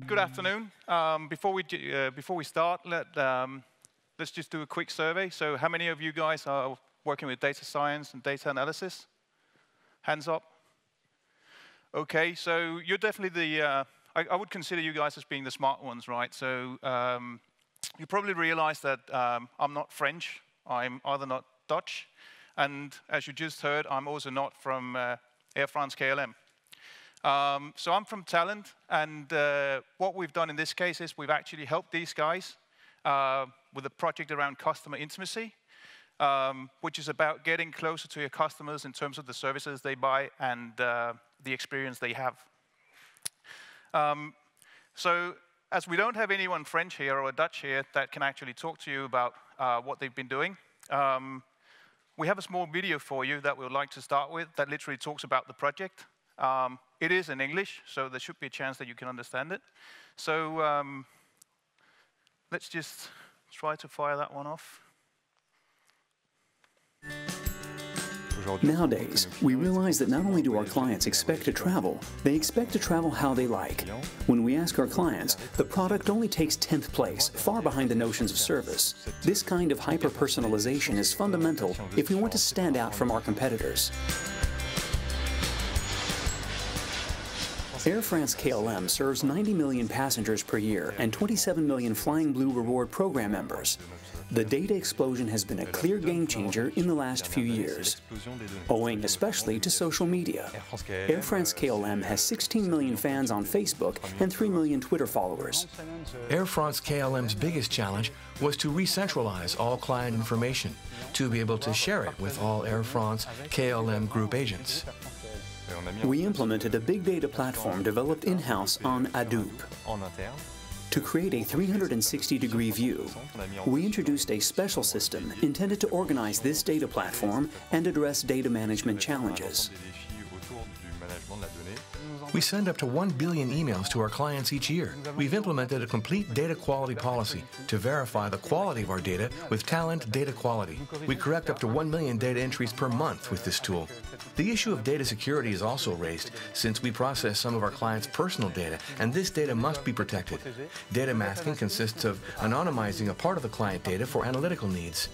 Good afternoon. Before we start, let's just do a quick survey. So how many of you guys are working with data science and data analysis? Hands up. OK, so you're definitely the, I would consider you guys as being the smart ones, right? So you probably realize that I'm not French. I'm either not Dutch. And as you just heard, I'm also not from Air France KLM. So I'm from Talend, and what we've done in this case is we've actually helped these guys with a project around customer intimacy, which is about getting closer to your customers in terms of the services they buy and the experience they have. So as we don't have anyone French here or Dutch here that can actually talk to you about what they've been doing, we have a small video for you that we would like to start with that literally talks about the project. It is in English, so there should be a chance that you can understand it. So let's just try to fire that one off. Nowadays, we realize that not only do our clients expect to travel, they expect to travel how they like. When we ask our clients, the product only takes 10th place, far behind the notions of service. This kind of hyper-personalization is fundamental if we want to stand out from our competitors. Air France KLM serves 90 million passengers per year and 27 million Flying Blue Reward program members. The data explosion has been a clear game changer in the last few years, owing especially to social media. Air France KLM has 16 million fans on Facebook and 3 million Twitter followers. Air France KLM's biggest challenge was to re-centralize all client information, to be able to share it with all Air France KLM group agents. We implemented a big data platform developed in-house on Hadoop. To create a 360-degree view, we introduced a special system intended to organize this data platform and address data management challenges. We send up to 1 billion emails to our clients each year. We've implemented a complete data quality policy to verify the quality of our data with Talend Data Quality. We correct up to 1 million data entries per month with this tool. The issue of data security is also raised, since we process some of our clients' personal data, and this data must be protected. Data masking consists of anonymizing a part of the client data for analytical needs.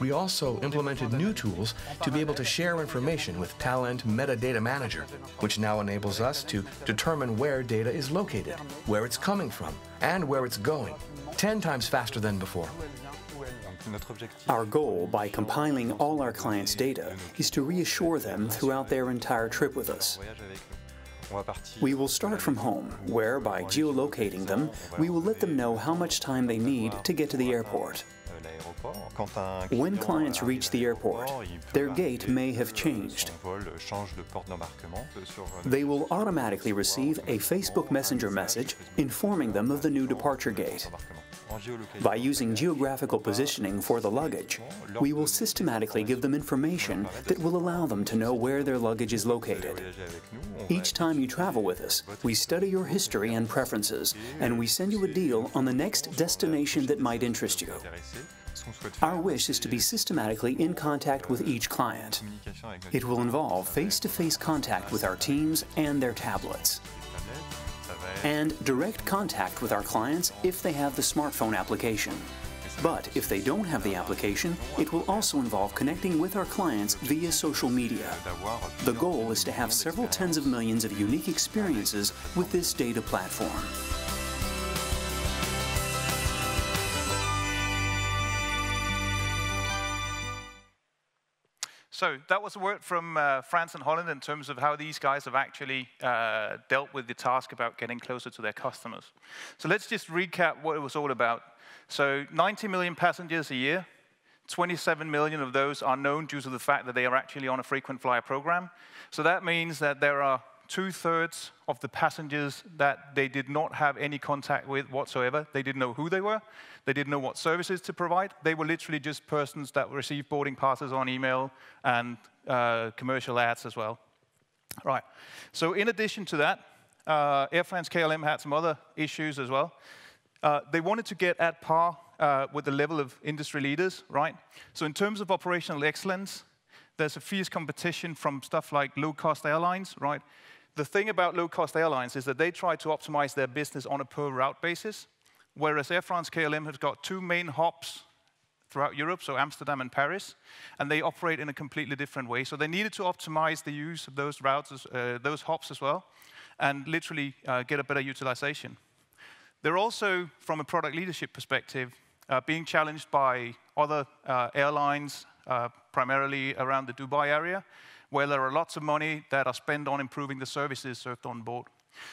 We also implemented new tools to be able to share information with Talend Metadata Manager, which now enables us to determine where data is located, where it's coming from, and where it's going, 10 times faster than before. Our goal, by compiling all our clients' data, is to reassure them throughout their entire trip with us. We will start from home, where, by geolocating them, we will let them know how much time they need to get to the airport. When clients reach the airport, their gate may have changed. They will automatically receive a Facebook Messenger message informing them of the new departure gate. By using geographical positioning for the luggage, we will systematically give them information that will allow them to know where their luggage is located. Each time you travel with us, we study your history and preferences, and we send you a deal on the next destination that might interest you. Our wish is to be systematically in contact with each client. It will involve face-to-face contact with our teams and their tablets, and direct contact with our clients if they have the smartphone application. But if they don't have the application, it will also involve connecting with our clients via social media. The goal is to have several tens of millions of unique experiences with this data platform. So that was a word from France and Holland in terms of how these guys have actually dealt with the task about getting closer to their customers. So let's just recap what it was all about. So 90 million passengers a year, 27 million of those are known due to the fact that they are actually on a frequent flyer program. So that means that there are 2/3 of the passengers that they did not have any contact with whatsoever. They didn't know who they were. They didn't know what services to provide. They were literally just persons that received boarding passes on email and commercial ads as well. Right. So in addition to that, Air France KLM had some other issues as well. They wanted to get at par with the level of industry leaders, right? So in terms of operational excellence, there's a fierce competition from stuff like low-cost airlines, right? the thing about low-cost airlines is that they try to optimize their business on a per-route basis, whereas Air France-KLM has got 2 main hubs throughout Europe, so Amsterdam and Paris, and they operate in a completely different way. So they needed to optimize the use of those routes, those hubs as well, and literally get a better utilization. They're also, from a product leadership perspective, being challenged by other airlines, primarily around the Dubai area, where there are lots of money that are spent on improving the services served on board.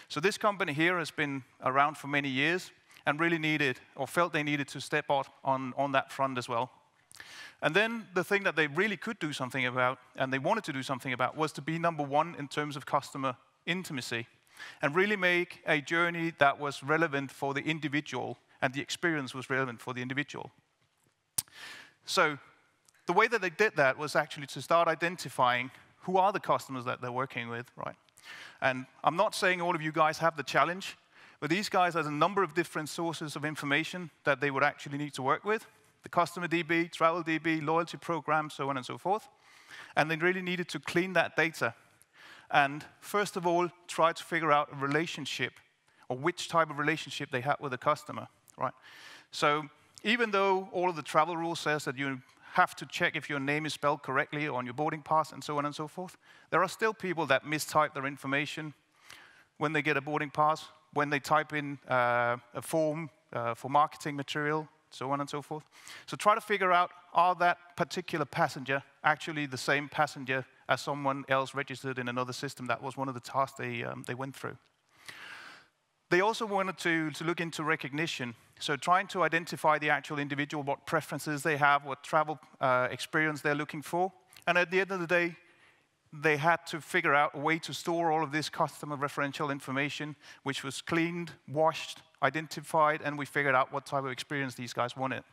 So this company here has been around for many years and really needed, or felt they needed to step out on that front as well. And then the thing that they really could do something about, and they wanted to do something about, was to be #1 in terms of customer intimacy, and really make a journey that was relevant for the individual, and the experience was relevant for the individual. So the way that they did that was actually to start identifying who are the customers that they're working with, right? And I'm not saying all of you guys have the challenge, but these guys have a number of different sources of information that they would actually need to work with. The customer DB, travel DB, loyalty program, so on and so forth. And they really needed to clean that data. And first of all, try to figure out a relationship, or which type of relationship they had with the customer, right? So even though all of the travel rules says that you have to check if your name is spelled correctly on your boarding pass and so on and so forth, there are still people that mistype their information when they get a boarding pass, when they type in a form for marketing material, so on and so forth. So try to figure out, are that particular passenger actually the same passenger as someone else registered in another system? That was one of the tasks they went through. They also wanted to look into recognition, so trying to identify the actual individual, what preferences they have, what travel experience they're looking for. And at the end of the day, they had to figure out a way to store all of this customer referential information, which was cleaned, washed, identified, and we figured out what type of experience these guys wanted.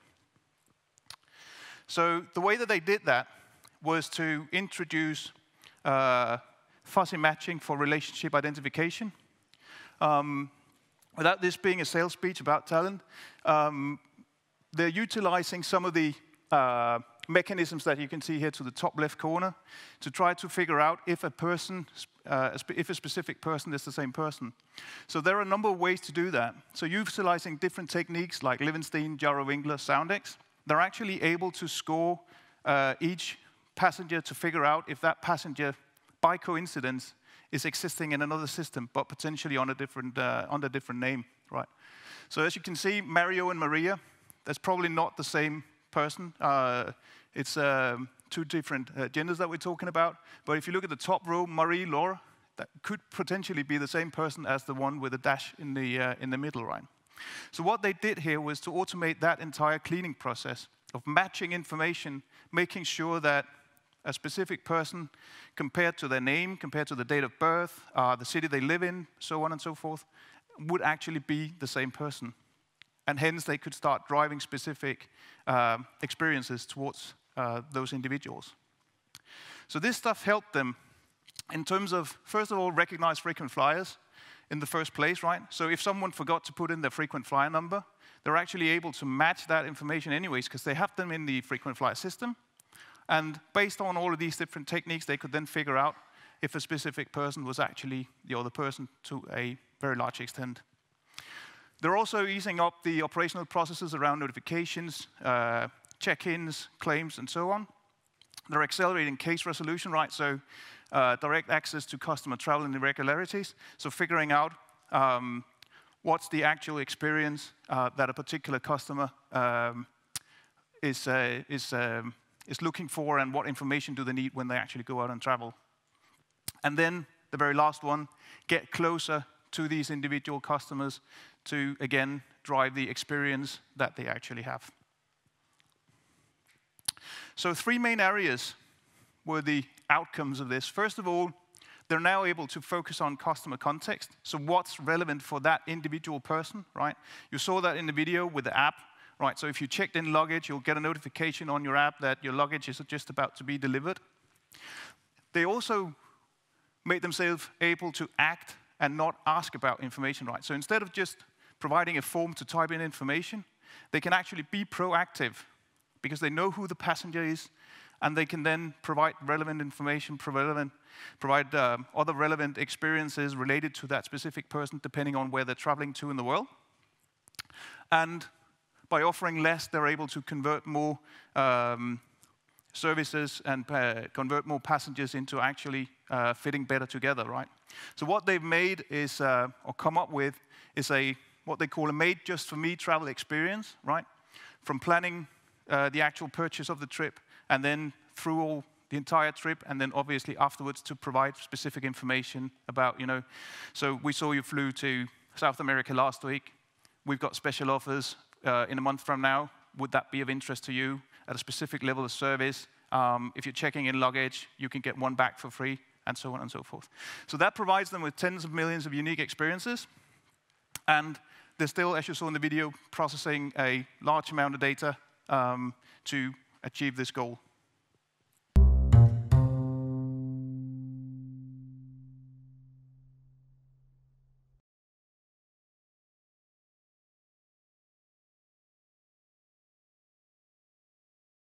So the way that they did that was to introduce fuzzy matching for relationship identification. Without this being a sales speech about Talend, they're utilizing some of the mechanisms that you can see here to the top left corner to try to figure out if a person, if a specific person is the same person. So there are a number of ways to do that. So utilizing different techniques like Livenstein, Jarrow-Winkler, Soundex, they're actually able to score each passenger to figure out if that passenger, by coincidence, is existing in another system, but potentially on a different, under a different name, right? So as you can see, Mario and Maria, that's probably not the same person. It's 2 different genders that we're talking about. But if you look at the top row, Marie-Laure, that could potentially be the same person as the one with the dash in the middle, right? So what they did here was to automate that entire cleaning process of matching information, making sure that a specific person, compared to their name, compared to the date of birth, the city they live in, so on and so forth, would actually be the same person. And hence, they could start driving specific experiences towards those individuals. So this stuff helped them in terms of, first of all, recognize frequent flyers in the first place, right? So if someone forgot to put in their frequent flyer number, they're actually able to match that information anyways, because they have them in the frequent flyer system. And based on all of these different techniques, they could then figure out if a specific person was actually the other person to a very large extent. They're also easing up the operational processes around notifications, check-ins, claims, and so on. They're accelerating case resolution, right? So direct access to customer travel and irregularities. So figuring out what's the actual experience that a particular customer is looking for, and what information do they need when they actually go out and travel. And then the very last one, get closer to these individual customers to, again, drive the experience that they actually have. So 3 main areas were the outcomes of this. First of all, they're now able to focus on customer context. So what's relevant for that individual person, right? You saw that in the video with the app. Right, so if you checked in luggage, you'll get a notification on your app that your luggage is just about to be delivered. They also made themselves able to act and not ask about information, right? So instead of just providing a form to type in information, they can actually be proactive because they know who the passenger is, and they can then provide relevant information, provide other relevant experiences related to that specific person, depending on where they're traveling to in the world. And by offering less, they're able to convert more services and convert more passengers into actually fitting better together, right? So what they've made is, or come up with, is what they call a made-just-for-me travel experience, right? From planning the actual purchase of the trip, and then through the entire trip, and then obviously afterwards to provide specific information about, so we saw you flew to South America last week. We've got special offers in a month from now. Would that be of interest to you at a specific level of service? If you're checking in luggage, you can get one back for free, and so on and so forth. So that provides them with tens of millions of unique experiences. And they're still, as you saw in the video, processing a large amount of data to achieve this goal.